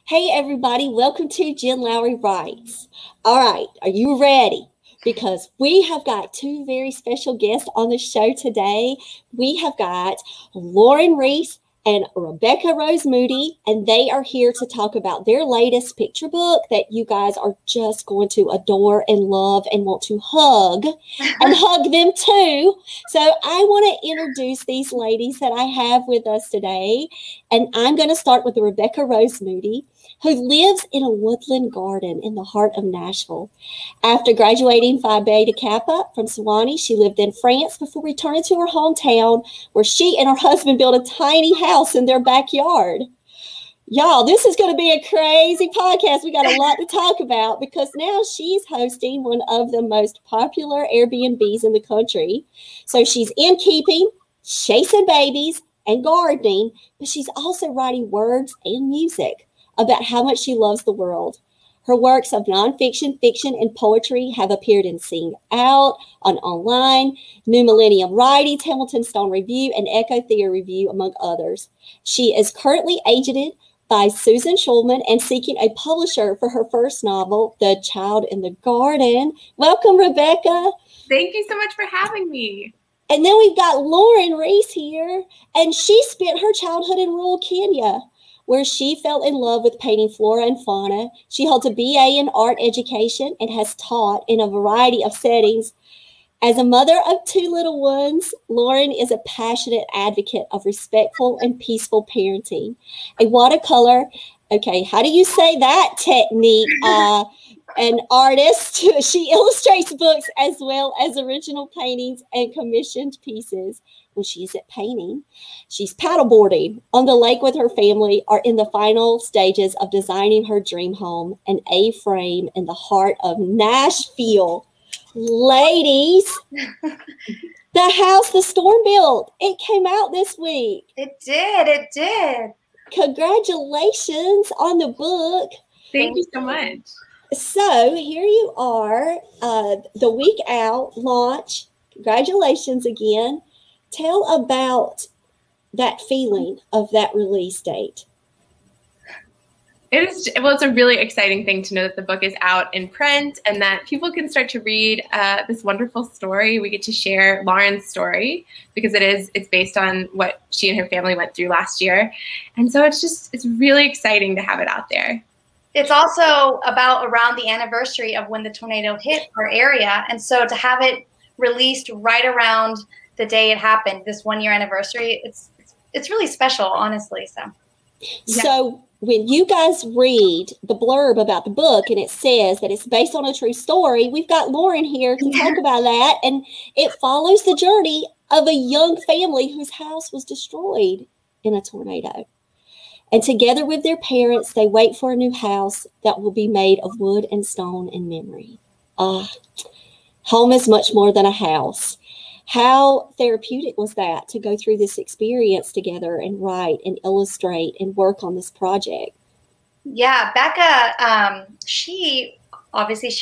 Hey everybody, welcome to Jen Lowry Writes. All right, are you ready? Because we have got two very special guests on the show today. We have got Lauren Reese and Rebecca Rose Moody, and they are here to talk about their latest picture book that you guys are just going to adore and love and want to hug and hug them too. So I want to introduce these ladies that I have with us today, and I'm going to start with Rebecca Rose Moody, who lives in a woodland garden in the heart of Nashville. After graduating Phi Beta Kappa from Sewanee, she lived in France before returning to her hometown, where she and her husband built a tiny house in their backyard. Y'all, this is going to be a crazy podcast. We got a lot to talk about because now she's hosting one of the most popular Airbnbs in the country. So she's innkeeping, chasing babies, and gardening, but she's also writing words and music about how much she loves the world. Her works of nonfiction, fiction, and poetry have appeared in Sing Out, on Online, New Millennium Writings, Hamilton Stone Review, and EcoTheo Review, among others. She is currently agented by Susan Schulman and seeking a publisher for her first novel, The Child in the Garden. Welcome, Rebecca. Thank you so much for having me. And then we've got Lauren Reese here, and she spent her childhood in rural Kenya, where she fell in love with painting flora and fauna. She holds a BA in art education and has taught in a variety of settings. As a mother of two little ones, Lauren is a passionate advocate of respectful and peaceful parenting. A watercolor, okay, how do you say that technique? An artist. She illustrates books as well as original paintings and commissioned pieces. When she isn't painting, she's paddleboarding on the lake with her family, or in the final stages of designing her dream home, an A-frame in the heart of Nashville. Ladies, the house the storm built, it came out this week. It did. Congratulations on the book. Thank you so much. So here you are, the week out launch. Congratulations again. Tell about that feeling of that release date. It's a really exciting thing to know that the book is out in print and that people can start to read this wonderful story. We get to share Lauren's story because it's based on what she and her family went through last year. And so it's really exciting to have it out there. It's also about around the anniversary of when the tornado hit our area. And so to have it released right around the day it happened, this 1 year anniversary, it's really special, honestly. So when you guys read the blurb about the book and it says that it's based on a true story, we've got Lauren here to talk about that. And it follows the journey of a young family whose house was destroyed in a tornado. And together with their parents, they wait for a new house that will be made of wood and stone and memory. Home is much more than a house. How therapeutic was that to go through this experience together and write and illustrate and work on this project? Yeah, Becca, she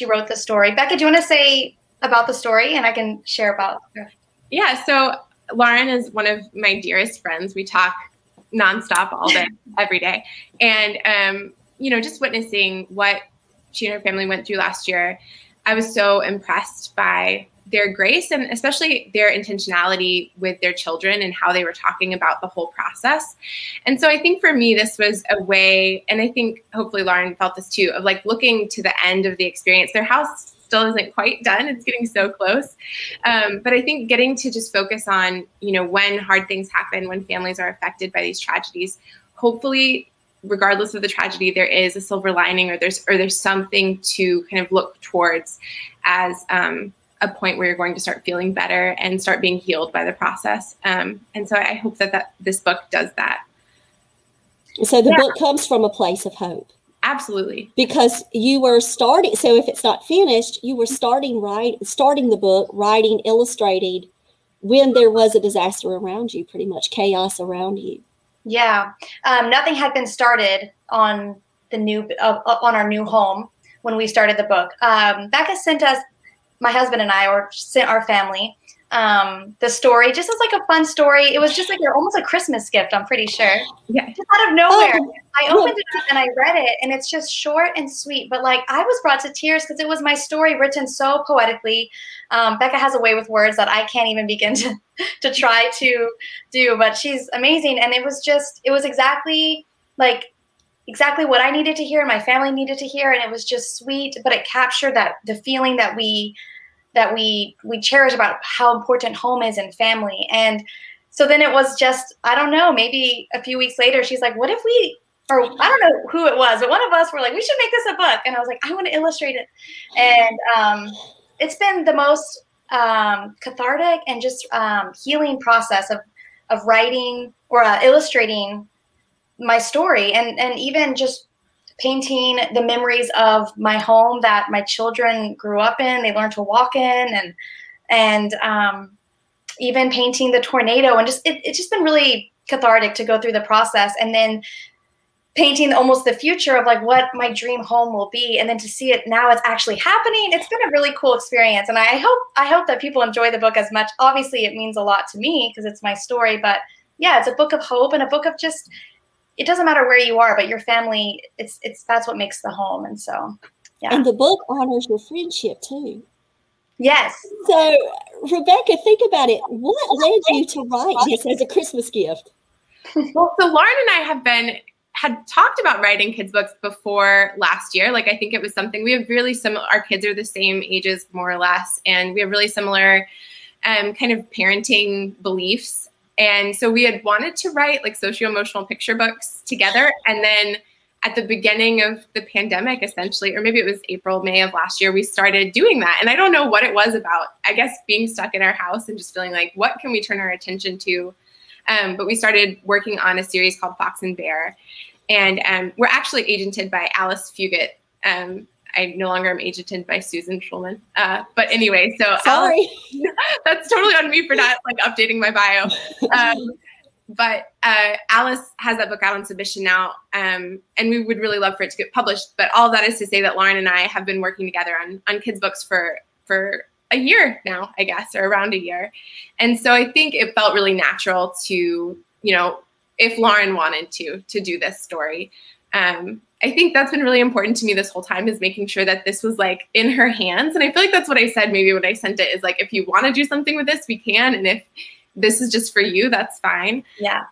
wrote the story. Becca, do you want to say about the story and I can share about her? Yeah, so Lauren is one of my dearest friends. We talk nonstop all day, every day. And, just witnessing what she and her family went through last year, I was so impressed by their grace and especially their intentionality with their children and how they were talking about the whole process. And so I think for me, this was a way, and I think hopefully Lauren felt this too, of like looking to the end of the experience. Their house still isn't quite done. It's getting so close. But I think getting to just focus on, when hard things happen, when families are affected by these tragedies, hopefully regardless of the tragedy, there is a silver lining or there's something to kind of look towards as a point where you're going to start feeling better and start being healed by the process. And so I hope that this book does that. So the book comes from a place of hope. Absolutely. Because you were starting, so if it's not finished, you were starting the book, writing, illustrating, when there was a disaster around you, pretty much chaos around you. Yeah. Nothing had been started on on our new home when we started the book. Becca sent us, my husband and I, or sent our family, the story just as like a fun story. It was just like almost a Christmas gift, I'm pretty sure. Yeah. Just out of nowhere. I opened it up and I read it, and it's just short and sweet. But like I was brought to tears because it was my story written so poetically. Becca has a way with words that I can't even begin to try to do, but she's amazing. And it was exactly what I needed to hear and my family needed to hear. And it was just sweet, but it captured the feeling that we cherish about how important home is and family. And so then it was just, I don't know, maybe a few weeks later, she's like, what if we, or I don't know who it was, but one of us were like, we should make this a book. And I was like, I want to illustrate it. And it's been the most cathartic and just healing process of writing or illustrating my story, and even just painting the memories of my home that my children grew up in, they learned to walk in, and even painting the tornado, and it's just been really cathartic to go through the process, and then painting almost the future of like what my dream home will be, and then to see it now it's actually happening. It's been a really cool experience, and I hope that people enjoy the book as much. Obviously it means a lot to me because it's my story, but yeah, it's a book of hope and a book of just, it doesn't matter where you are, but your family, that's what makes the home. And so, yeah. And the book honors your friendship too. Yes. So, Rebecca, think about it. What led you to write this as a Christmas gift? Well, so Lauren and I had talked about writing kids' books before last year. Like, I think it was something we have really similar, our kids are the same ages, more or less, and we have really similar kind of parenting beliefs. And so we had wanted to write like socio-emotional picture books together. And then at the beginning of the pandemic, essentially, or maybe it was April, May of last year, we started doing that. And I don't know what it was about, I guess, being stuck in our house and just feeling like, what can we turn our attention to? But we started working on a series called Fox and Bear. And we're actually agented by Alice Fugate. I no longer am agented by Susan Schulman. But anyway, so sorry, Alice, that's totally on me for not like updating my bio. But Alice has that book out on submission now, and we would really love for it to get published. But all of that is to say that Lauren and I have been working together on kids' books for a year now, I guess, or around a year. And so I think it felt really natural to, if Lauren wanted to do this story. I think that's been really important to me this whole time, is making sure that this was like in her hands. And I feel like that's what I said maybe when I sent it, is like, if you want to do something with this, we can. And if this is just for you, that's fine. Yeah.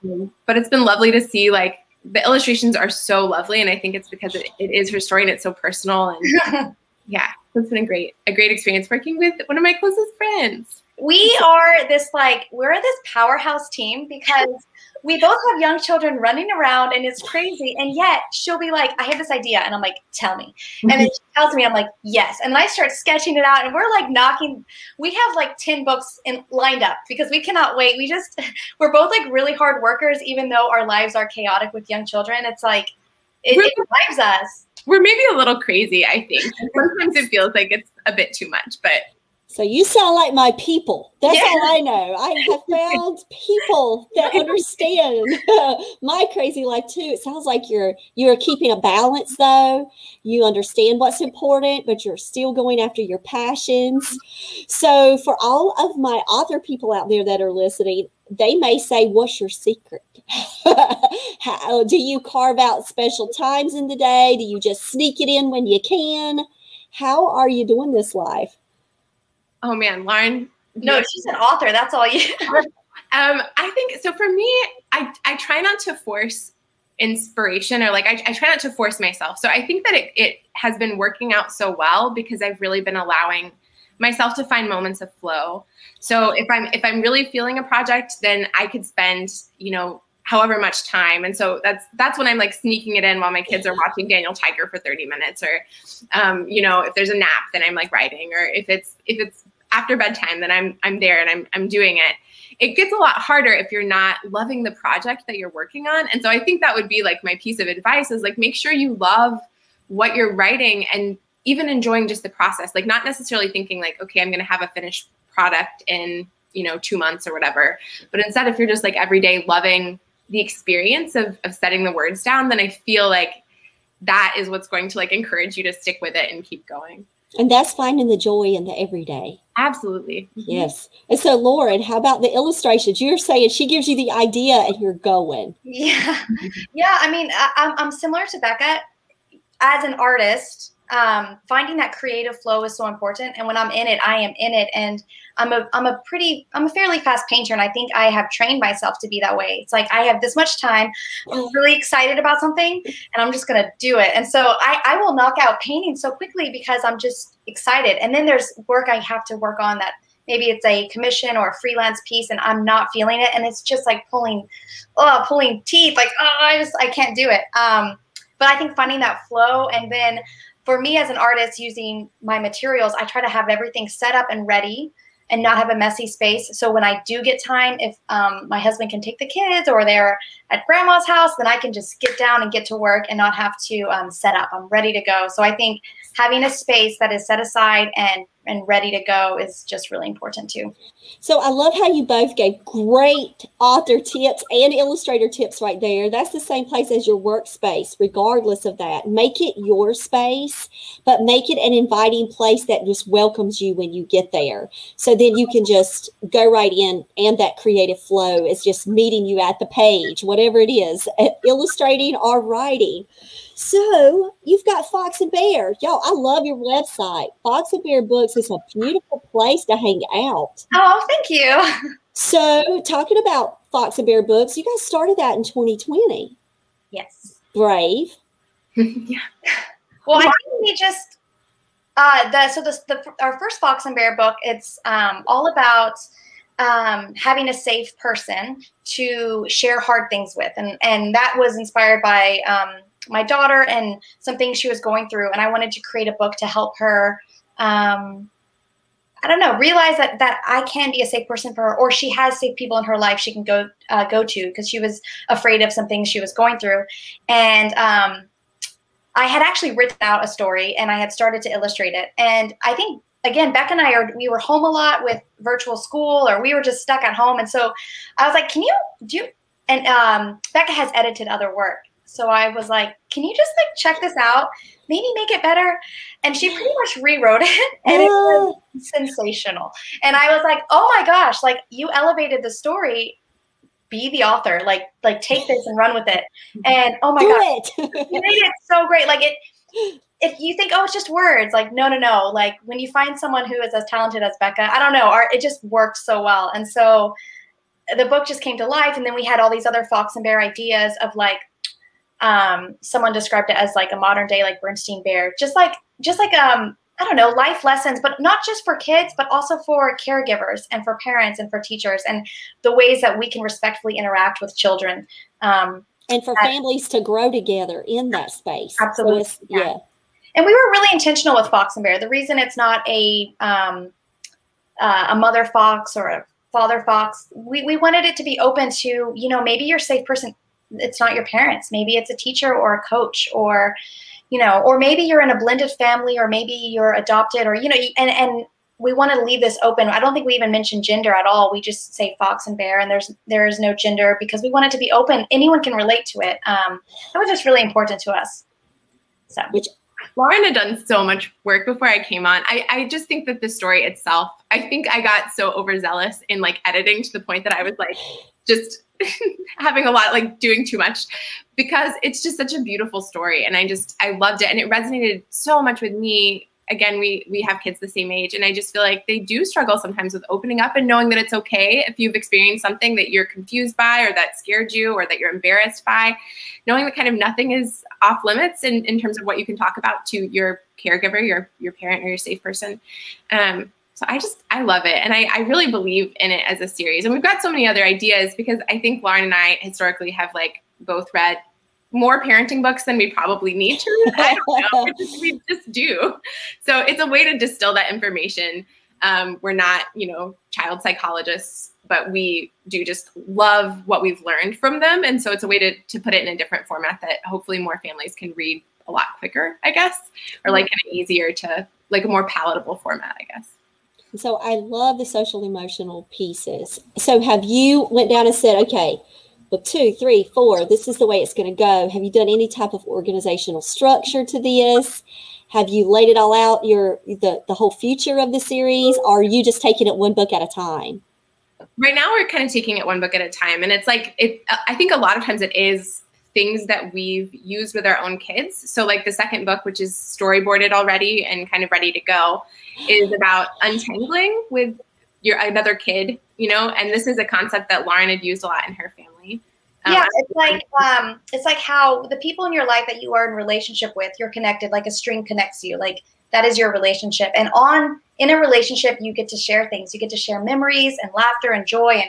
But it's been lovely to see, like, the illustrations are so lovely. And I think it's because it is her story and it's so personal. And yeah, it's been a great experience working with one of my closest friends. We're this powerhouse team because we both have young children running around and it's crazy. And yet she'll be like, I have this idea. And I'm like, tell me. And then she tells me, I'm like, yes. And then I start sketching it out, and we're like we have like 10 books lined up because we cannot wait. We're both like really hard workers, even though our lives are chaotic with young children. It's like, it drives us. We're maybe a little crazy, I think. Sometimes it feels like it's a bit too much, but. So you sound like my people. That's all I know. I have found people that understand my crazy life too. It sounds like you're keeping a balance though. You understand what's important, but you're still going after your passions. So for all of my author people out there that are listening, they may say, what's your secret? How do you carve out special times in the day? Do you just sneak it in when you can? How are you doing this life? Oh man, Lauren. No, she's an author. That's all you. I think so. For me, I try not to force inspiration, or like I try not to force myself. So I think that it has been working out so well because I've really been allowing myself to find moments of flow. So if I'm really feeling a project, then I could spend, however much time. And so that's when I'm like sneaking it in while my kids are watching Daniel Tiger for 30 minutes, or, if there's a nap, then I'm like writing, or if it's after bedtime, then I'm there and I'm doing it. It gets a lot harder if you're not loving the project that you're working on. And so I think that would be like my piece of advice, is like, make sure you love what you're writing and even enjoying just the process, like not necessarily thinking like, okay, I'm going to have a finished product in, 2 months or whatever. But instead, if you're just like every day loving the experience of setting the words down, then I feel like that is what's going to like encourage you to stick with it and keep going. And that's finding the joy in the everyday. Absolutely. Yes. And so, Lauren, how about the illustrations? You're saying she gives you the idea and you're going. Yeah. Yeah. I mean, I'm similar to Becca. As an artist, finding that creative flow is so important. And when I'm in it, I am in it. And I'm a fairly fast painter. And I think I have trained myself to be that way. It's like, I have this much time. I'm really excited about something and I'm just going to do it. And so I will knock out painting so quickly because I'm just excited. And then there's work I have to work on that maybe it's a commission or a freelance piece and I'm not feeling it. And it's just like pulling teeth. Like, I can't do it. But I think finding that flow, and then for me as an artist using my materials, I try to have everything set up and ready and not have a messy space. So when I do get time, if my husband can take the kids or they're at grandma's house, then I can just get down and get to work and not have to set up. I'm ready to go. So I think having a space that is set aside and ready to go is just really important too. So I love how you both gave great author tips and illustrator tips right there. That's the same place as your workspace, regardless of that. Make it your space, but make it an inviting place that just welcomes you when you get there. So then you can just go right in, and that creative flow is just meeting you at the page, whatever it is, illustrating or writing. So you've got Fox and Bear. Y'all, I love your website. Fox and Bear Books is a beautiful place to hang out. Oh, thank you. So talking about Fox and Bear Books, you guys started that in 2020. Yes. Brave. Yeah. Well, I think we just, our first Fox and Bear book, it's all about having a safe person to share hard things with. And that was inspired by my daughter and some things she was going through. And I wanted to create a book to help her, realize that I can be a safe person for her, or she has safe people in her life she can go to, because she was afraid of some things she was going through. And I had actually written out a story and I had started to illustrate it. And I think, again, Becca and we were home a lot with virtual school, or we were just stuck at home. And so I was like, and Becca has edited other work. So I was like, can you just check this out? Maybe make it better. And she pretty much rewrote it, and it was sensational. And I was like, oh my gosh, you elevated the story. Be the author, take this and run with it. And oh my gosh, you made it so great. If you think, oh, it's just words, no. When you find someone who is as talented as Becca, I don't know, it just worked so well. And so the book just came to life. And then we had all these other Fox and Bear ideas of someone described it as a modern day Bernstein Bear, just I don't know, life lessons, but not just for kids, but also for caregivers and for parents and for teachers, and the ways that we can respectfully interact with children. And for families to grow together in that space. Absolutely. So yeah. And we were really intentional with Fox and Bear. The reason it's not a mother fox or a father fox, we wanted it to be open to, maybe your safe person, it's not your parents. Maybe it's a teacher or a coach, or, or maybe you're in a blended family, or maybe you're adopted, or, and we want to leave this open. I don't think we even mention gender at all. We just say Fox and Bear, and there is no gender, because we want it to be open. Anyone can relate to it. That was just really important to us. So, Lauren had done so much work before I came on. I just think that the story itself, I think I got so overzealous in editing to the point that I was just having a lot, doing too much, because it's just such a beautiful story. And I loved it. And it resonated so much with me. Again, we have kids the same age, and I just feel like they do struggle sometimes with opening up and knowing that it's okay if you've experienced something that you're confused by, or that scared you, or that you're embarrassed by, knowing that kind of nothing is off limits in terms of what you can talk about to your caregiver, your parent, or your safe person. So I love it. And I really believe in it as a series. And we've got so many other ideas, because I think Lauren and I historically have both read more parenting books than we probably need to read. I don't know. We just do. So it's a way to distill that information. We're not, child psychologists, but we do just love what we've learned from them. And so it's a way to put it in a different format that hopefully more families can read a lot quicker, I guess, or an easier to a more palatable format, I guess. So I love the social emotional pieces. So have you went down and said, okay, book 2, 3, 4, this is the way it's going to go. Have you done any type of organizational structure to this? Have you laid it all out, the whole future of the series? Or are you just taking it one book at a time? Right now, we're kind of taking it one book at a time. And it's like, I think a lot of times it is things that we've used with our own kids. So like the second book, which is storyboarded already and kind of ready to go, is about untangling with another kid, and this is a concept that Lauren had used a lot in her family. Yeah, it's like how the people in your life that you are in relationship with, you're connected, like a string connects you, like that is your relationship. And in a relationship, you get to share things. You get to share memories and laughter and joy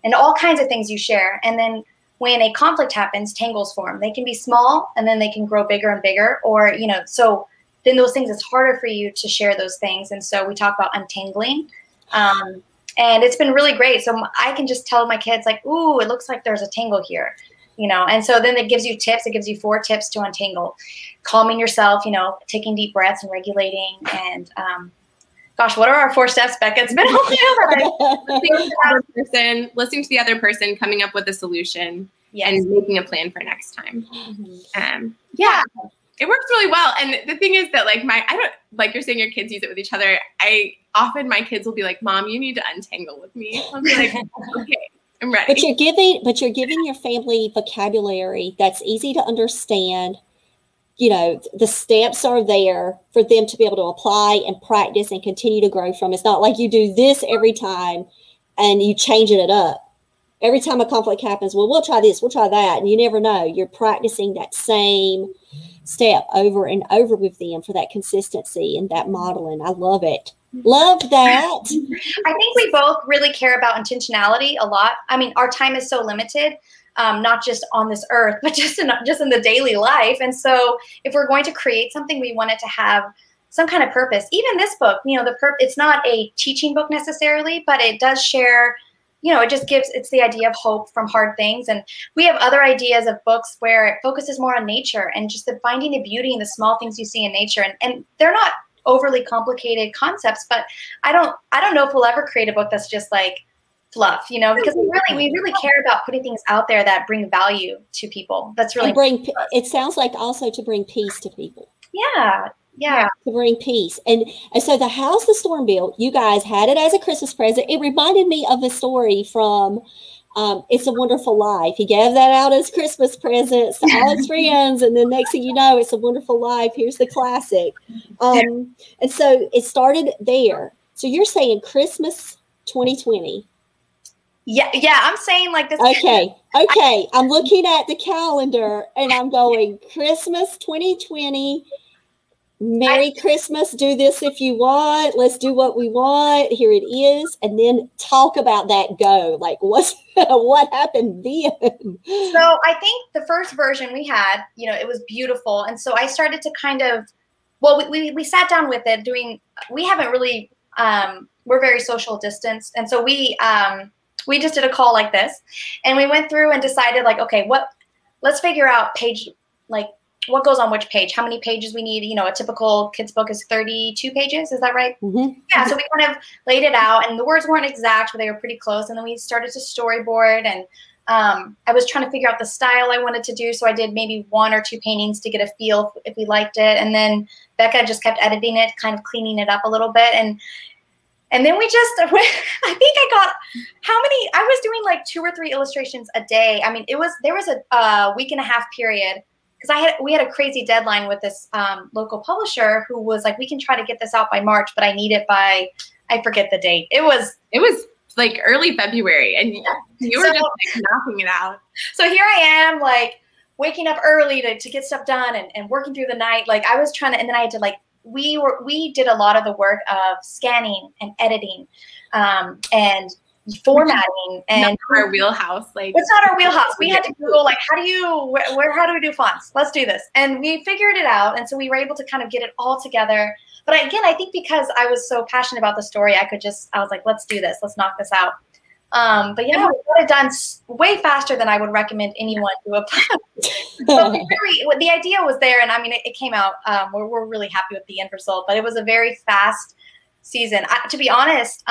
and all kinds of things you share. And then when a conflict happens, tangles form. They can be small and then they can grow bigger and bigger, or, so then those things, it's harder for you to share those things. And so we talk about untangling. And it's been really great. So I can just tell my kids like, ooh, it looks like there's a tangle here, and so then it gives you tips. It gives you 4 tips to untangle. Calming yourself, taking deep breaths and regulating. And gosh, what are our 4 steps, Becca? It's been listening to the other person, coming up with a solution, and making a plan for next time. Yeah. It works really well. And the thing is that like you're saying your kids use it with each other. Often my kids will be like, Mom, you need to untangle with me. I'll be like, okay, I'm ready. But you're giving your family vocabulary that's easy to understand. The steps are there for them to be able to apply and practice and continue to grow from. It's not like you do this every time and you changing it up. Every time a conflict happens, well, we'll try this, we'll try that. And you never know. You're practicing that same step over and over with them for that consistency and that modeling. I love it. Love that. I think we both really care about intentionality a lot. I mean, our time is so limited, not just on this earth, but just in the daily life. And so if we're going to create something, we want it to have some kind of purpose. Even this book, it's not a teaching book necessarily, but it does share, it's the idea of hope from hard things. And we have other ideas of books where it focuses more on nature and just finding the beauty in the small things you see in nature. And they're not overly complicated concepts, but I don't know if we'll ever create a book that's just like fluff, because we really care about putting things out there that bring value to people. That's really it sounds like also to bring peace to people. Yeah. To bring peace. And so the house the storm built, you guys had it as a Christmas present. It reminded me of a story from It's a Wonderful Life. He gave that out as Christmas presents to all his friends. And then next thing you know, It's a Wonderful Life. Here's the classic. And so it started there. So you're saying Christmas 2020. Yeah, I'm saying like this. Okay. I'm looking at the calendar and I'm going Christmas 2020. Merry Christmas. Do this if you want. Let's do what we want. Here it is. And then talk about that go. Like what happened then? So I think the first version we had, it was beautiful. And so I started to kind of, we sat down with it we haven't really, we're very social distanced. And so we just did a call like this and we went through and decided like, okay, let's figure out page, like what goes on which page, how many pages we need. A typical kids book is 32 pages. Is that right? Mm-hmm. Yeah. So we kind of laid it out and the words weren't exact, but they were pretty close. And then we started to storyboard and I was trying to figure out the style I wanted to do. So I did maybe 1 or 2 paintings to get a feel if we liked it. And then Becca just kept editing it, kind of cleaning it up a little bit. And then I think I got I was doing like 2 or 3 illustrations a day. I mean, there was a week and a half period because we had a crazy deadline with this local publisher who was like, we can try to get this out by March, but I need it by, I forget the date. It was like early February and you were just like knocking it out. So here I am like waking up early to get stuff done and working through the night. Like I was trying to, and then I had to like, we did a lot of the work of scanning and editing and formatting, and not our wheelhouse. Like it's not our wheelhouse. We had to Google like how do we do fonts? Let's do this, and we figured it out. And so we were able to kind of get it all together. But I think because I was so passionate about the story, I was like, let's do this. Let's knock this out. But yeah, we got it done way faster than I would recommend anyone do a But the idea was there, and I mean, it came out. We're really happy with the end result, but it was a very fast season. To be honest,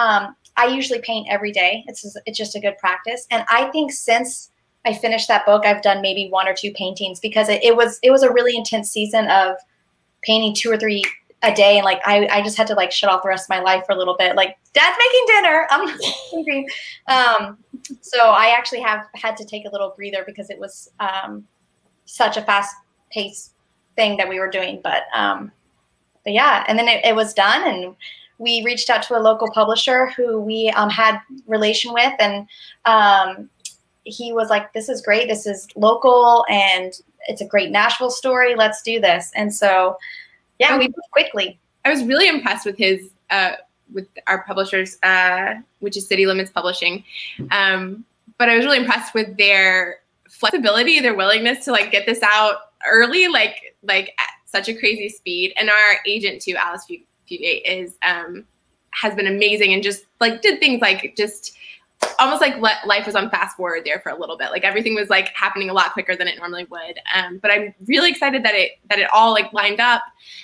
I usually paint every day. It's just a good practice, and I think since I finished that book, I've done maybe 1 or 2 paintings, because it was a really intense season of painting 2 or 3 a day. And like, I just had to like shut off the rest of my life for a little bit. Like, Dad's making dinner, I'm hungry. So I actually have had to take a little breather because it was such a fast paced thing that we were doing. But yeah, and then it was done, and we reached out to a local publisher who we had relation with, and he was like, this is great, this is local, and it's a great Nashville story, let's do this. And so, yeah, we moved quickly. I was really impressed with his, with our publishers, which is City Limits Publishing. But I was really impressed with their flexibility, their willingness to like get this out early, like at such a crazy speed. And our agent too, Alice Fugate, is has been amazing, and just like did things like just almost like life was on fast forward there for a little bit. Like everything was like happening a lot quicker than it normally would. But I'm really excited that it all like lined up.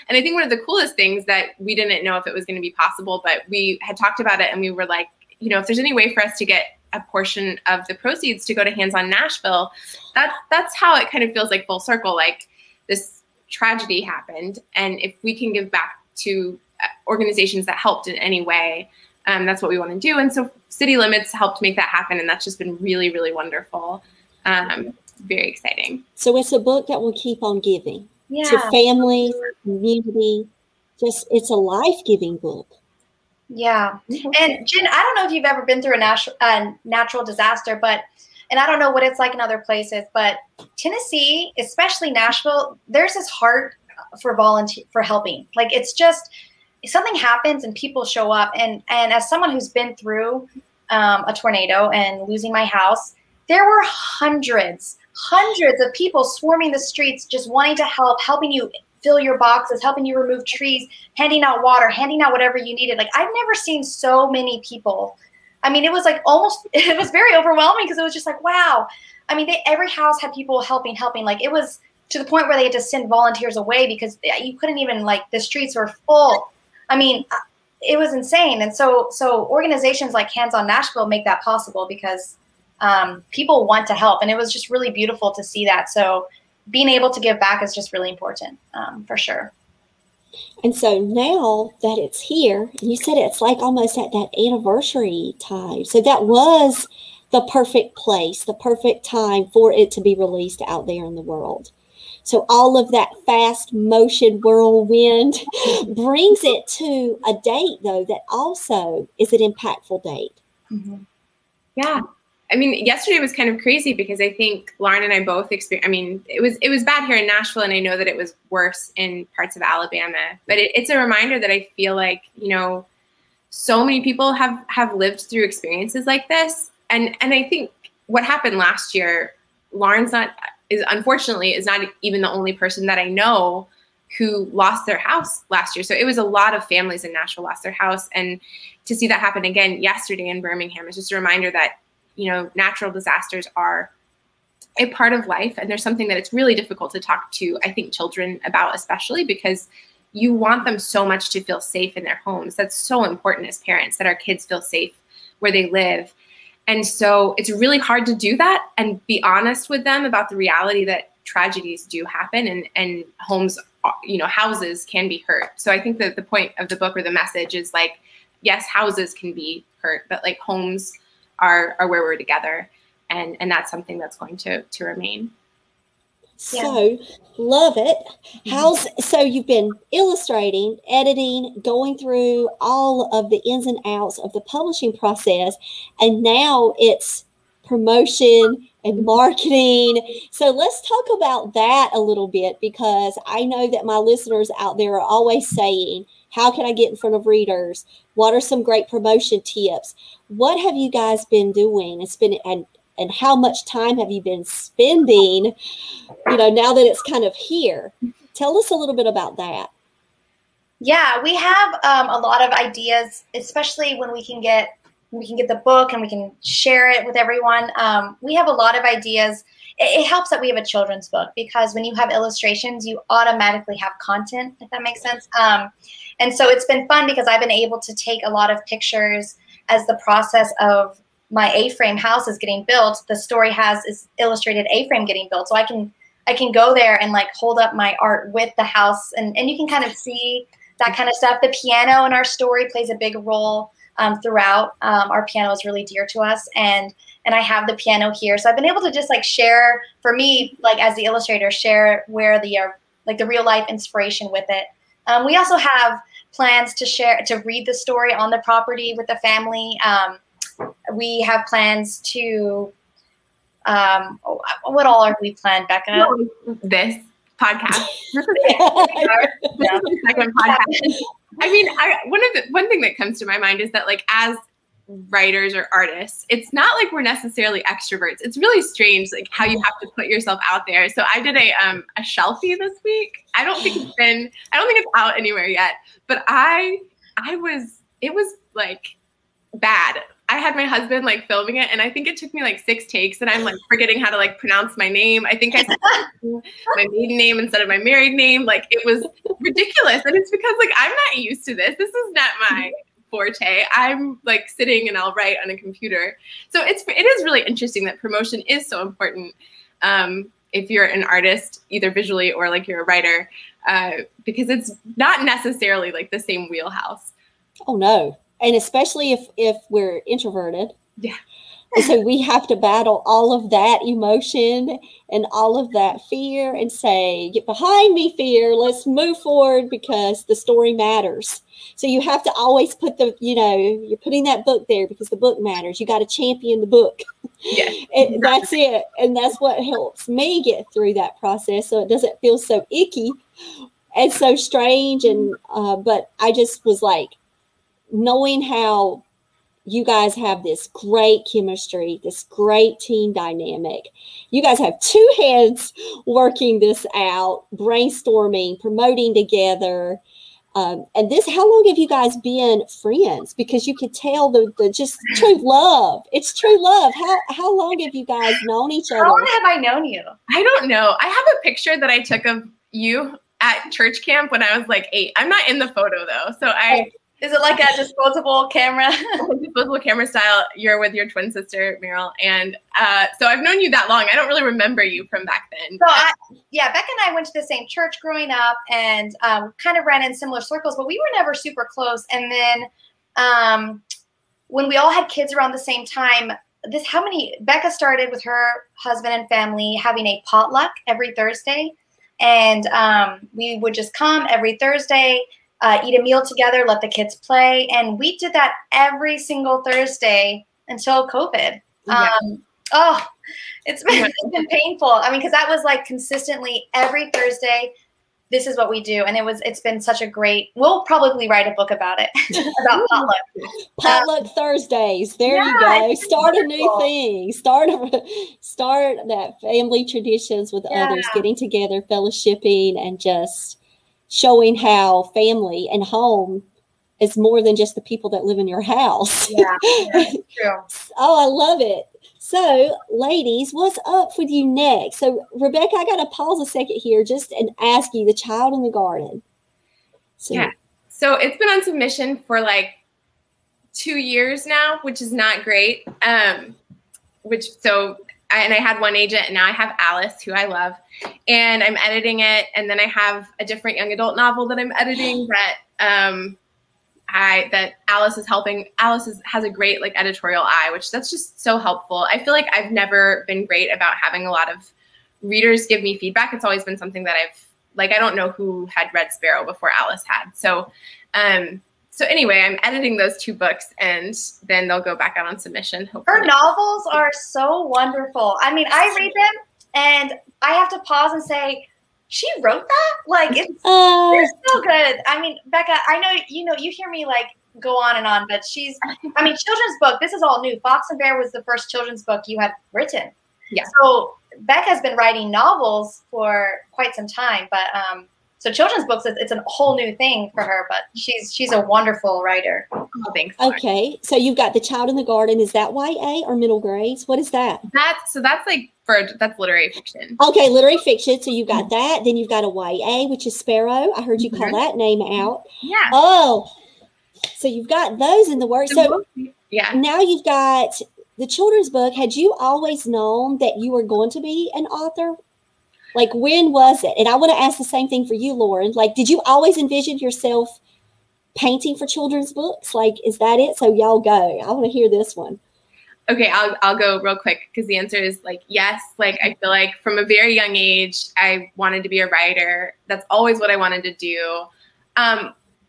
And I think one of the coolest things that we didn't know if it was going to be possible, but we had talked about it, and we were like, you know, if there's any way for us to get a portion of the proceeds to go to Hands on Nashville, that's how it kind of feels like full circle. Like this tragedy happened, and if we can give back to organizations that helped in any way, that's what we want to do. And so City Limits helped make that happen, and that's just been really, really wonderful. Very exciting. So it's a book that will keep on giving to families, community. Just, it's a life-giving book. Yeah. And Jen, I don't know if you've ever been through a natural disaster, and I don't know what it's like in other places, but Tennessee, especially Nashville, there's this heart for helping. Like, it's just, if something happens and people show up, and as someone who's been through a tornado and losing my house, there were hundreds of people swarming the streets, just wanting to help, helping you fill your boxes, helping you remove trees, handing out water, handing out whatever you needed. Like, I've never seen so many people. I mean, it was like it was very overwhelming, because it was just like, wow. I mean, every house had people helping. Like, it was to the point where they had to send volunteers away because you couldn't even, like, the streets were full. I mean, it was insane. And so organizations like Hands on Nashville make that possible, because people want to help. And it was just really beautiful to see that. So being able to give back is just really important, for sure. And so now that it's here, and you said it's like almost at that anniversary time. So that was the perfect place, the perfect time for it to be released out there in the world. So all of that fast motion whirlwind brings it to a date, though, that also is an impactful date. Mm-hmm. Yeah. I mean, yesterday was kind of crazy, because I think Lauren and I both experienced, I mean, it was bad here in Nashville, and I know that it was worse in parts of Alabama, but it's a reminder that I feel like, you know, so many people have lived through experiences like this. And I think what happened last year, Lauren's unfortunately is not even the only person that I know who lost their house last year. So it was a lot of families in Nashville lost their house. And to see that happen again yesterday in Birmingham is just a reminder that, you know, natural disasters are a part of life. And there's something that it's really difficult to talk to, I think, children about, especially because you want them so much to feel safe in their homes. That's so important as parents, that our kids feel safe where they live. And so it's really hard to do that and be honest with them about the reality that tragedies do happen, and homes, you know, houses can be hurt. So I think that the point of the book, or the message, is like, yes, houses can be hurt, but like homes are where we're together. And that's something that's going to remain. So love it. So you've been illustrating, editing, going through all of the ins and outs of the publishing process, and now it's promotion and marketing. So let's talk about that a little bit, because I know that my listeners out there are always saying, how can I get in front of readers? What are some great promotion tips? What have you guys been doing and how much time have you been spending, you know, now that it's kind of here? Tell us a little bit about that. Yeah, we have a lot of ideas, especially when we can get the book and we can share it with everyone. We have a lot of ideas. It helps that we have a children's book, because when you have illustrations, you automatically have content, if that makes sense. And so it's been fun, because I've been able to take a lot of pictures as the process of my A-frame house is getting built, the story has is illustrated A-frame getting built. So I can go there and like hold up my art with the house, and you can kind of see that kind of stuff. The piano in our story plays a big role throughout. Our piano is really dear to us, and I have the piano here. So I've been able to just like share, for me, like as the illustrator, share where the like the real life inspiration with it. We also have plans to read the story on the property with the family. We have plans to, what all are we planned, Becca? This podcast. This is it. This is the second podcast. I mean, one thing that comes to my mind is that like as writers or artists, it's not like we're necessarily extroverts. It's really strange, like how you have to put yourself out there. So I did a shelfie this week. I don't think it's out anywhere yet, but it was like bad. I had my husband like filming it, and I think it took me like 6 takes, and I'm like forgetting how to like pronounce my name. I think I said my maiden name instead of my married name. Like it was ridiculous. And it's because like I'm not used to this. This is not my forte. I'm like sitting and I'll write on a computer. So it is really interesting that promotion is so important if you're an artist, either visually or like you're a writer, because it's not necessarily like the same wheelhouse. Oh no. And especially if we're introverted. Yeah. And so we have to battle all of that emotion and all of that fear and say, get behind me, fear. Let's move forward because the story matters. So you have to always put you're putting that book there because the book matters. You got to champion the book. Yeah. And that's it. And that's what helps me get through that process so it doesn't feel so icky and so strange. And but I just was like, knowing how you guys have this great chemistry, this great team dynamic. You guys have 2 heads working this out, brainstorming, promoting together. And this, how long have you guys been friends? Because you could tell the just true love. It's true love. How long have you guys known each other? How long have I known you? I don't know. I have a picture that I took of you at church camp when I was like 8. I'm not in the photo though. So Is it like a disposable camera? Disposable camera style. You're with your twin sister, Meryl. And so I've known you that long. I don't really remember you from back then. So Becca and I went to the same church growing up and kind of ran in similar circles, but we were never super close. And then when we all had kids around the same time, Becca started with her husband and family having a potluck every Thursday. And we would just come every Thursday, eat a meal together, let the kids play. And we did that every single Thursday until COVID. Yeah. It's been painful. I mean, because that was like consistently every Thursday, this is what we do. And it's been such a great, we'll probably write a book about it, about potluck. Potluck Thursdays. There you go. Start a new thing. Start that family traditions with others, getting together, fellowshipping, and just showing how family and home is more than just the people that live in your house. Yeah, true. Oh, I love it. So, ladies, what's up with you next? So, Rebecca, I got to pause a second here just and ask you, The Child in the Garden. So it's been on submission for like 2 years now, which is not great. I had one agent, and now I have Alice, who I love, and I'm editing it. And then I have a different young adult novel that I'm editing that Alice is helping. Alice has a great like editorial eye, which that's just so helpful. I feel like I've never been great about having a lot of readers give me feedback. It's always been something that I don't know who had read Sparrow before Alice had. So anyway, I'm editing those 2 books, and then they'll go back out on submission. Hopefully. Her novels are so wonderful. I mean, I read them and I have to pause and say, she wrote that? Like, they're so good. I mean, Becca, I know, you hear me like go on and on, but children's book, this is all new. Fox and Bear was the first children's book you had written. Yeah. So Becca's been writing novels for quite some time, but so children's books, it's a whole new thing for her, but she's a wonderful writer. Oh, thanks. Okay, so you've got The Child in the Garden. Is that YA or middle grades? What is that? That's literary fiction. Okay, literary fiction. So you've got that. Then you've got a YA, which is Sparrow. I heard you call that name out. Yeah. Oh, so you've got those in the works. So yeah. Now you've got the children's book, had you always known that you were going to be an author? Like, when was it? And I want to ask the same thing for you, Lauren. Like, did you always envision yourself painting for children's books? Like, is that it? So y'all go. I want to hear this one. Okay, I'll go real quick because the answer is like yes. Like, I feel like from a very young age, I wanted to be a writer. That's always what I wanted to do.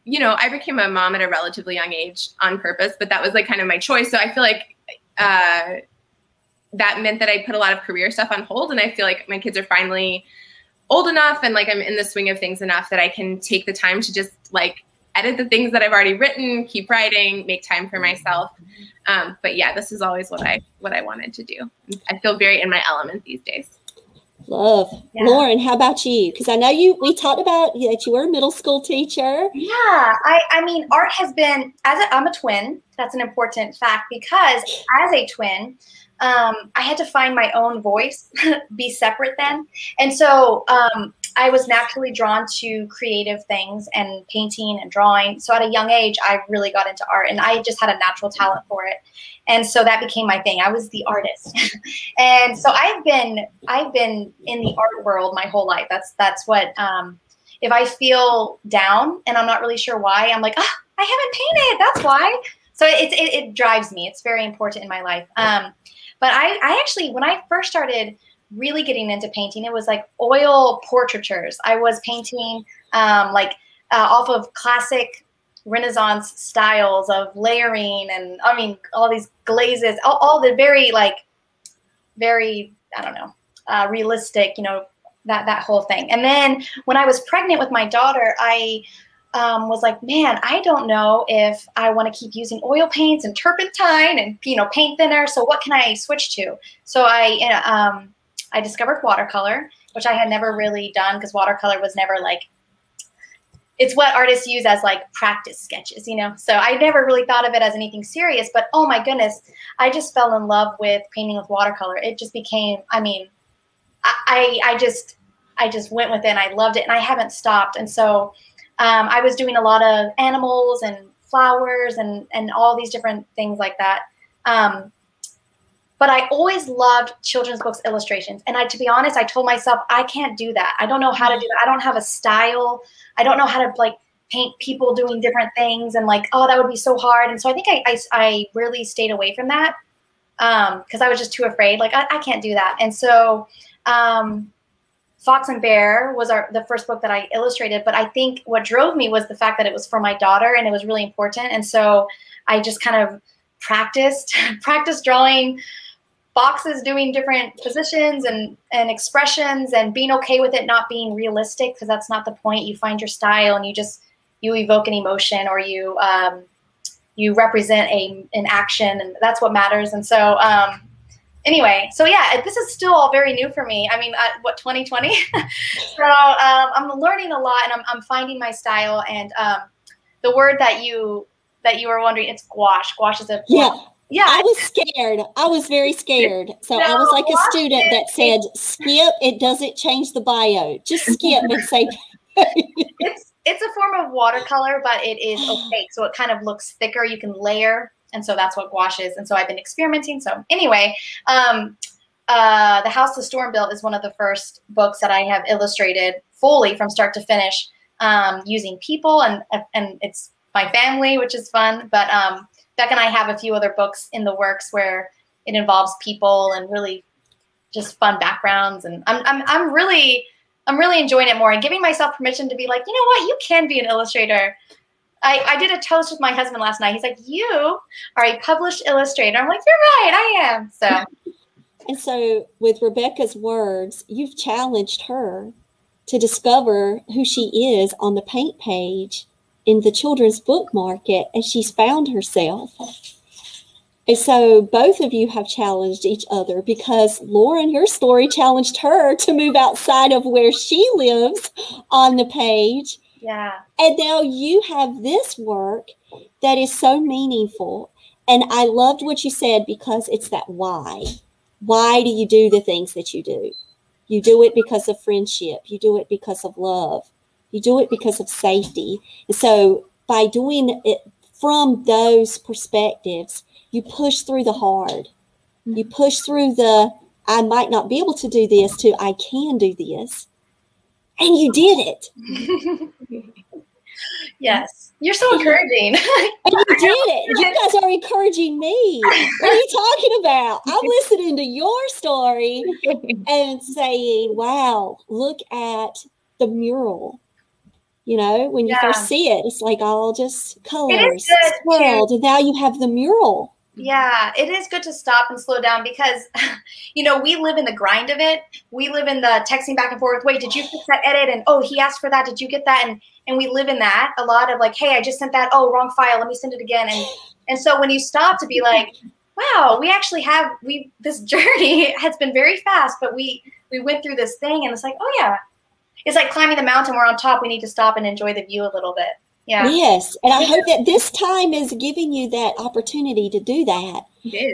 You know, I became a mom at a relatively young age on purpose, but that was like kind of my choice. So I feel like that meant that I put a lot of career stuff on hold, and I feel like my kids are finally old enough and like I'm in the swing of things enough that I can take the time to just like edit the things that I've already written, keep writing, make time for myself. But yeah, this is always what I wanted to do. I feel very in my element these days. Love. Yeah. Lauren, how about you? Because I know we talked about that you were a middle school teacher. Yeah, I mean, art has been, I'm a twin. That's an important fact because as a twin, I had to find my own voice, be separate then. And so I was naturally drawn to creative things and painting and drawing. So at a young age, I really got into art and I just had a natural talent for it. And so that became my thing. I was the artist. And so I've been in the art world my whole life. That's what, if I feel down and I'm not really sure why, I'm like, I haven't painted. That's why. So it drives me. It's very important in my life. But I actually, when I first started really getting into painting, it was like oil portraitures. I was painting off of classic Renaissance styles of layering and I mean, all these glazes, all the very, I don't know, realistic, you know, that whole thing. And then when I was pregnant with my daughter, I was like, man, I don't know if I want to keep using oil paints and turpentine and, you know, paint thinner. So what can I switch to? So I discovered watercolor, which I had never really done because watercolor was never like, it's what artists use as like practice sketches, you know? So I never really thought of it as anything serious, but oh my goodness, I just fell in love with painting with watercolor. It just became, I mean, I just went with it and I loved it and I haven't stopped. And so I was doing a lot of animals and flowers and all these different things like that. But I always loved children's books illustrations. And to be honest, I told myself, I can't do that. I don't know how to do that. I don't have a style. I don't know how to like paint people doing different things and like, oh, that would be so hard. And so I think I really stayed away from that because I was just too afraid. Like, I can't do that. And so Fox and Bear was the first book that I illustrated. But I think what drove me was the fact that it was for my daughter and it was really important. And so I just kind of practiced drawing boxes, doing different positions and expressions and being okay with it not being realistic because that's not the point. You find your style and you evoke an emotion or you represent an action and that's what matters. And so anyway, so yeah, this is still all very new for me. I mean, 2020? So I'm learning a lot and I'm finding my style and the word that you were wondering, it's gouache. Gouache is a Yeah, I was scared. I was very scared. So I was like a student that said, skip, it doesn't change the bio. Just skip and say. It's a form of watercolor, but it is opaque. So it kind of looks thicker. You can layer. And so that's what gouache is. And so I've been experimenting. So anyway, The House the Storm Built is one of the first books that I have illustrated fully from start to finish using people. And it's my family, which is fun. But Beck and I have a few other books in the works where it involves people and really just fun backgrounds. And I'm really enjoying it more and giving myself permission to be like, you know what, you can be an illustrator. I did a toast with my husband last night. He's like, you are a published illustrator. I'm like, you're right, I am. So. And so with Rebecca's words, you've challenged her to discover who she is on the paint page in the children's book market, and she's found herself. And so both of you have challenged each other because Lauren, your story challenged her to move outside of where she lives on the page. Yeah. And now you have this work that is so meaningful. And I loved what you said because it's that why. Why do you do the things that you do? You do it because of friendship. You do it because of love. You do it because of safety. And so by doing it from those perspectives, you push through the hard. You push through the, I might not be able to do this, to I can do this. And you did it. Yes. You're so encouraging. And you did it. You guys are encouraging me. What are you talking about? I'm listening to your story and saying, wow, look at the mural. You know, when you first see it, it's like all just colors, swirled, and now you have the mural. Yeah, it is good to stop and slow down because, you know, we live in the grind of it. We live in the texting back and forth. Wait, did you fix that edit? And, oh, he asked for that. Did you get that? And we live in that a lot of like, hey, I just sent that. Oh, wrong file. Let me send it again. And so when you stop to be like, wow, we actually have, this journey has been very fast, but we went through this thing and it's like, oh yeah, it's like climbing the mountain. We're on top. We need to stop and enjoy the view a little bit. Yeah. Yes. And I hope that this time is giving you that opportunity to do that.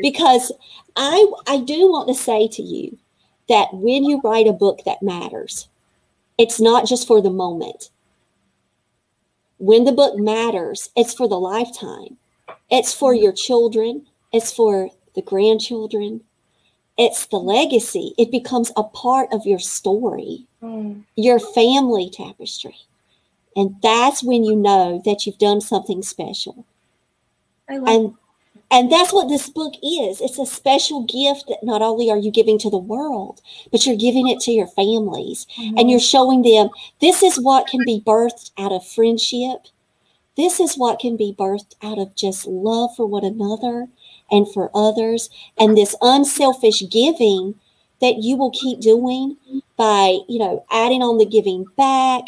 Because I do want to say to you that when you write a book that matters, it's not just for the moment. When the book matters, it's for the lifetime. It's for your children. It's for the grandchildren. It's the legacy. It becomes a part of your story, your family tapestry. And that's when you know that you've done something special. And that's what this book is. It's a special gift that not only are you giving to the world, but you're giving it to your families. And you're showing them this is what can be birthed out of friendship. This is what can be birthed out of just love for one another and for others. And this unselfish giving that you will keep doing by, you know, adding on the giving back,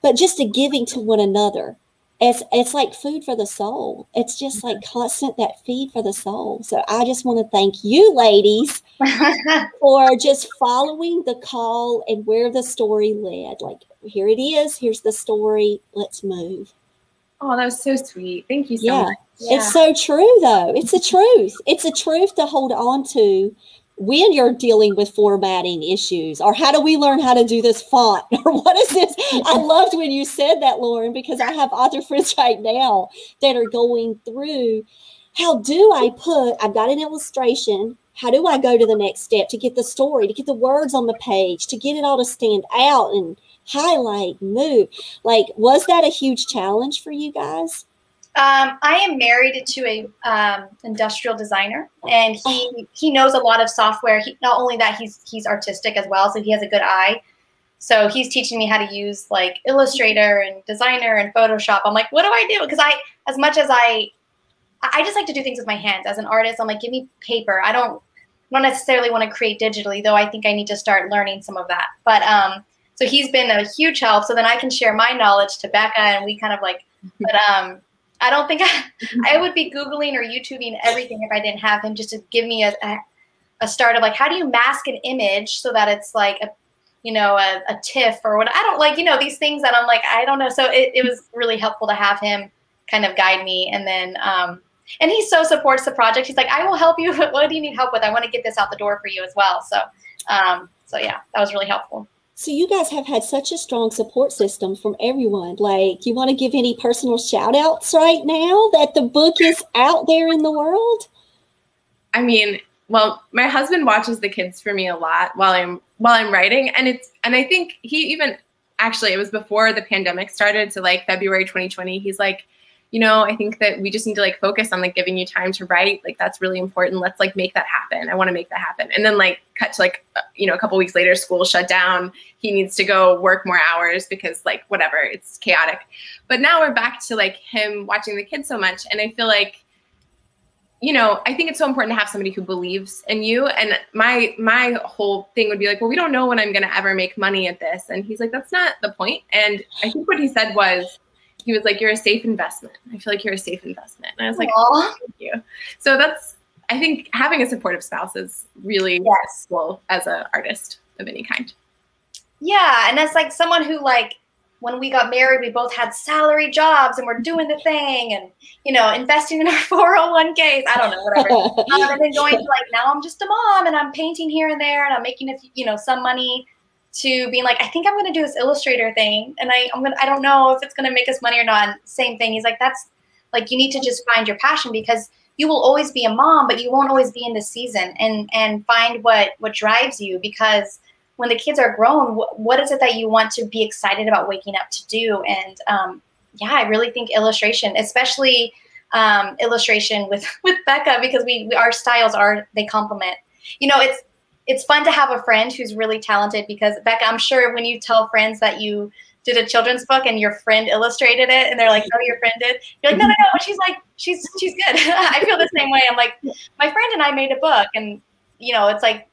but just the giving to one another. It's like food for the soul. It's just like constant that feed for the soul. So I just want to thank you, ladies, for just following the call and where the story led. Like, here it is. Here's the story. Let's move. Oh, that was so sweet. Thank you so much. Yeah. It's so true, though. It's a truth. It's a truth to hold on to when you're dealing with formatting issues, or how do we learn how to do this font, or what is this? I loved when you said that, Lauren, because I have author friends right now that are going through, how do I I've got an illustration. How do I go to the next step to get the story, to get the words on the page, to get it all to stand out and highlight, move? Like, was that a huge challenge for you guys? I am married to a industrial designer, and he knows a lot of software. Not only that, he's artistic as well, so he has a good eye. So he's teaching me how to use like Illustrator and Designer and Photoshop. I'm like, what do I do? Because as much as I just like to do things with my hands. As an artist, I'm like, give me paper. I don't necessarily want to create digitally, though I think I need to start learning some of that. But so he's been a huge help. So then I can share my knowledge to Becca, and we kind of like, but I don't think I would be Googling or YouTubing everything if I didn't have him just to give me a start of like, how do you mask an image so that it's like a TIFF or what? I don't like, these things that I'm like, I don't know. So it was really helpful to have him kind of guide me. And then, and he so supports the project. He's like, I will help you. What do you need help with? I want to get this out the door for you as well. So, so yeah, that was really helpful. So you guys have had such a strong support system from everyone. Like, you want to give any personal shout outs right now that the book is out there in the world? I mean, well, my husband watches the kids for me a lot while I'm writing. And I think he even, actually, it was before the pandemic started, so like February 2020, he's like, I think that we just need to like focus on like giving you time to write. Like, that's really important. Let's like make that happen. I want to make that happen. And then like cut to like, a couple weeks later, school shut down. He needs to go work more hours because like, whatever, it's chaotic. But now we're back to like him watching the kids so much. And I feel like, I think it's so important to have somebody who believes in you. And my whole thing would be like, well, we don't know when I'm going to ever make money at this. And he's like, that's not the point. And I think what he said was, he was like, you're a safe investment. I feel like you're a safe investment. And I was like, oh, thank you. So I think having a supportive spouse is really useful as an artist of any kind. Yeah. And that's like someone who like, when we got married, we both had salary jobs and we're doing the thing and, investing in our 401ks. I don't know, whatever. And then going to like, now I'm just a mom and I'm painting here and there and I'm making, some money, to being like, I think I'm going to do this Illustrator thing. And I don't know if it's going to make us money or not. And same thing. He's like, that's like, you need to just find your passion, because you will always be a mom, but you won't always be in the season, and find what drives you, because when the kids are grown, what is it that you want to be excited about waking up to do? And yeah, I really think illustration, especially illustration with Becca, because our styles they complement. You know, it's fun to have a friend who's really talented, because Becca, I'm sure when you tell friends that you did a children's book and your friend illustrated it and they're like, oh, your friend did, you're like, no, but she's like, she's good. I feel the same way. I'm like, my friend and I made a book, and you know, it's like,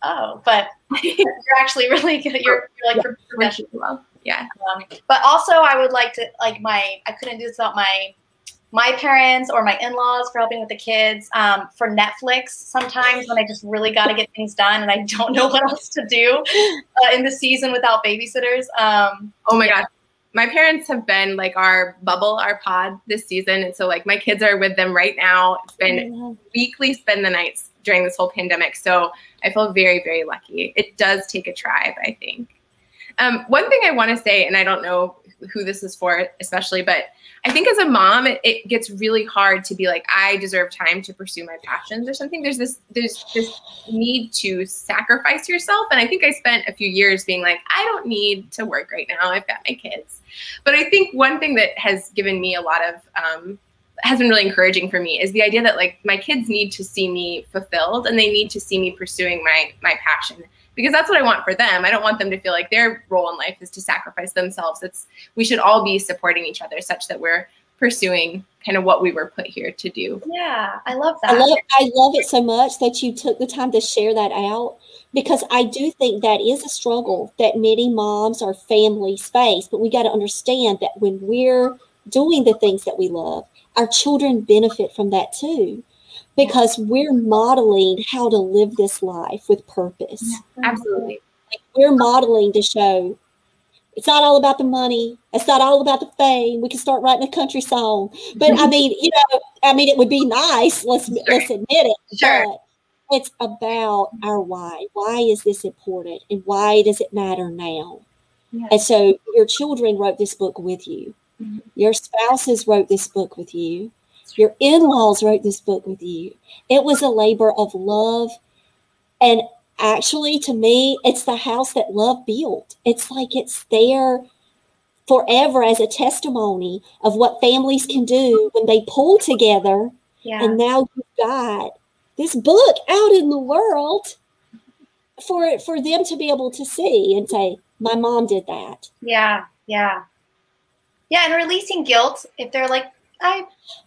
oh, but you're actually really good. You're like professional. Yeah. But also I would like to, like, I couldn't do this without my parents or my in-laws for helping with the kids, for Netflix sometimes when I just really got to get things done and I don't know what else to do in the season without babysitters. Oh my gosh. My parents have been like our bubble, our pod this season. And so like my kids are with them right now. It's been weekly spend the nights during this whole pandemic. So I feel very, very lucky. It does take a tribe, I think. One thing I want to say, and I don't know who this is for especially, but I think as a mom, it gets really hard to be like, I deserve time to pursue my passions or something. There's this need to sacrifice yourself. And I think I spent a few years being like, I don't need to work right now. I've got my kids. But I think one thing that has given me a lot of, has been really encouraging for me is the idea that like my kids need to see me fulfilled and they need to see me pursuing my passion. Because that's what I want for them. I don't want them to feel like their role in life is to sacrifice themselves. We should all be supporting each other such that we're pursuing kind of what we were put here to do. Yeah, I love that. I love it so much that you took the time to share that out, because I do think that is a struggle that many moms or families face. But we got to understand that when we're doing the things that we love, our children benefit from that too, because we're modeling how to live this life with purpose. Yeah, absolutely. Like we're modeling to show it's not all about the money. It's not all about the fame. We can start writing a country song. But I mean, it would be nice. Let's admit it. Sure. But it's about our why. Why is this important? And why does it matter now? Yeah. And so your children wrote this book with you. Mm-hmm. Your spouses wrote this book with you. Your in-laws wrote this book with you. It was a labor of love. And actually, to me, it's the house that love built. It's like it's there forever as a testimony of what families can do when they pull together. Yeah. And now you've got this book out in the world for them to be able to see and say, my mom did that. Yeah, yeah. Yeah, and releasing guilt, if they're like,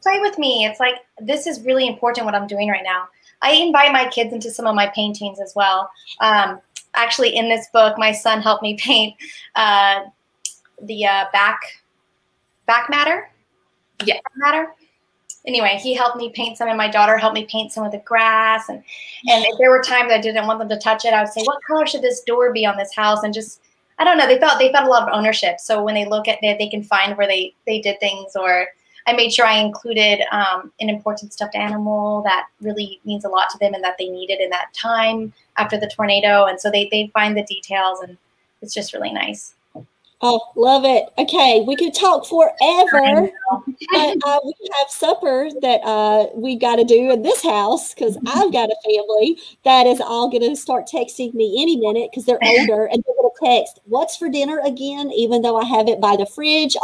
play with me. It's like, this is really important what I'm doing right now. I invite my kids into some of my paintings as well. Actually, in this book, my son helped me paint the back matter. Yeah. Back matter. Anyway, he helped me paint some, and my daughter helped me paint some of the grass. And if there were times I didn't want them to touch it, I would say, what color should this door be on this house? And just, I don't know, they felt a lot of ownership. So when they look at it, they can find where they did things. Or I made sure I included an important stuffed animal that really means a lot to them and that they needed in that time after the tornado. And so they find the details, and it's just really nice. Oh, love it. Okay, we could talk forever, but we have supper that we got to do in this house, because I've got a family that is all going to start texting me any minute because they're older, and they're going to text, what's for dinner again, even though I have it by the fridge.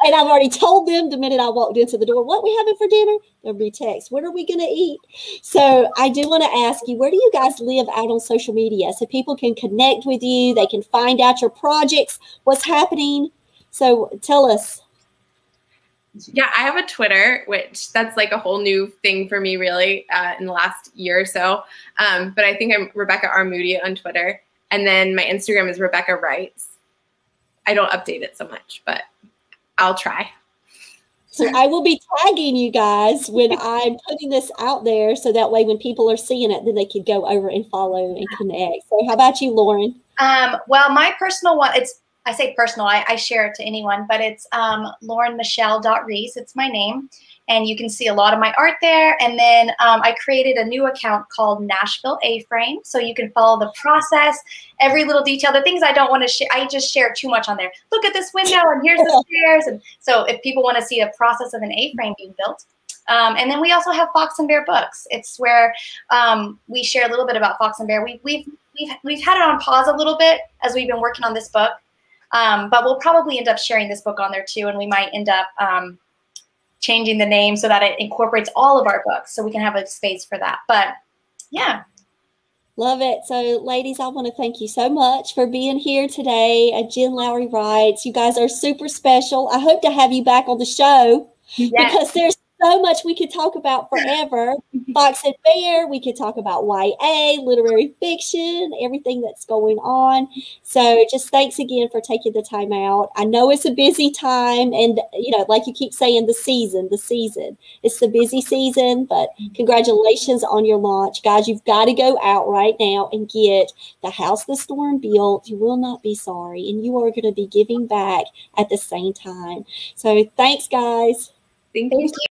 And I've already told them the minute I walked into the door, what we having for dinner? There'll be text. What are we going to eat? So I do want to ask you, where do you guys live out on social media so people can connect with you? They can find out your projects, what's happening. So tell us. Yeah, I have a Twitter, which that's like a whole new thing for me, really, in the last year or so. But I think I'm Rebecca R. Moody on Twitter. And then my Instagram is Rebecca Writes. I don't update it so much, but I'll try. So I will be tagging you guys when I'm putting this out there, so that way when people are seeing it, then they can go over and follow and connect. So how about you, Lauren? Well, my personal one, I say personal, I share it to anyone, but it's laurenmichelle.reese. It's my name. and you can see a lot of my art there. And then I created a new account called Nashville A-Frame, so you can follow the process, every little detail. The things I don't want to share, I just share too much on there. Look at this window, and here's the stairs. And so if people want to see a process of an A-frame being built. And then we also have Fox and Bear books. It's where we share a little bit about Fox and Bear. We've had it on pause a little bit as we've been working on this book, but we'll probably end up sharing this book on there too, and we might end up changing the name so that it incorporates all of our books, so we can have a space for that. But yeah. Love it. So, ladies, I want to thank you so much for being here today at Jen Lowry Writes. You guys are super special. I hope to have you back on the show because there's so much we could talk about forever. Fox and Bear, we could talk about YA, literary fiction, everything that's going on. So just thanks again for taking the time out. I know it's a busy time, and, you know, like you keep saying, the season. It's the busy season, but congratulations on your launch. Guys, you've got to go out right now and get The House the Storm Built. You will not be sorry, and you are going to be giving back at the same time. So thanks, guys. Thank you.